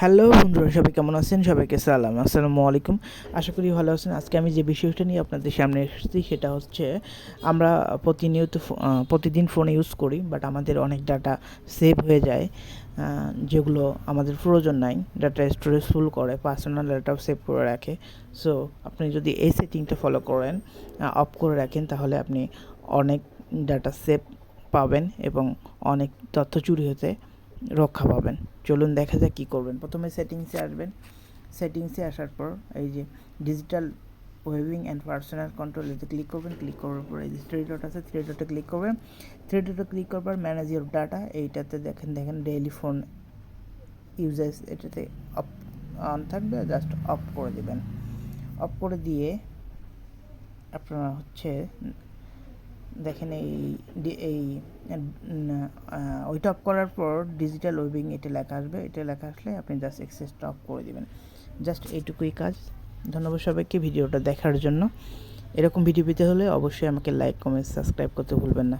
Hello বন্ধুরা, সবাই কেমন আছেন? সবাইকে আসসালামু আলাইকুম। আশা করি ভালো আছেন। আজকে আমি যে বিষয়টা নিয়ে আপনাদের সামনে এসেছি সেটা হচ্ছে আমরা প্রতিদিন ফোন ইউজ করি, বাট আমাদের অনেক ডাটা সেভ হয়ে যায় যেগুলো আমাদের প্রয়োজন নাই। ডাটা স্টোরেজ ফুল করে, পার্সোনাল ডাটাও সেভ করে রাখে। সো আপনি যদি এই সেটিংটা ফলো করেন, অফ করে রাখেন, তাহলে আপনি অনেক ডাটা সেভ পাবেন এবং অনেক তথ্য চুরি হতে রক্ষা পাবেন। চলুন দেখা যাক কী করবেন। প্রথমে সেটিংসে আসবেন। সেটিংসে আসার পর এই যে ডিজিটাল ওয়েবিং অ্যান্ড পার্সোনাল কন্ট্রোল, এতে ক্লিক করবেন। ক্লিক করার পর এই যে থ্রি ডট আছে, থ্রি ডটে ক্লিক করবেন। থ্রি ডটে ক্লিক করার পর ম্যানেজ ইউর ডাটা, এইটাতে দেখেন ডেইলি ফোন ইউজেস, এটাতে অন থাকবে, জাস্ট অফ করে দেবেন। অফ করে দিয়ে আপনারা দেখেন এই ওইটা অফ করার পর ডিজিটাল ওয়েবিং এটা লেখা আসবে। এটা লেখা আসলে আপনি জাস্ট এক্সেসটা অফ করে দেবেন। জাস্ট এইটুকুই কাজ। ধন্যবাদ সবাইকে ভিডিওটা দেখার জন্য। এরকম ভিডিও পেতে হলে অবশ্যই আমাকে লাইক, কমেন্ট, সাবস্ক্রাইব করতে ভুলবেন না।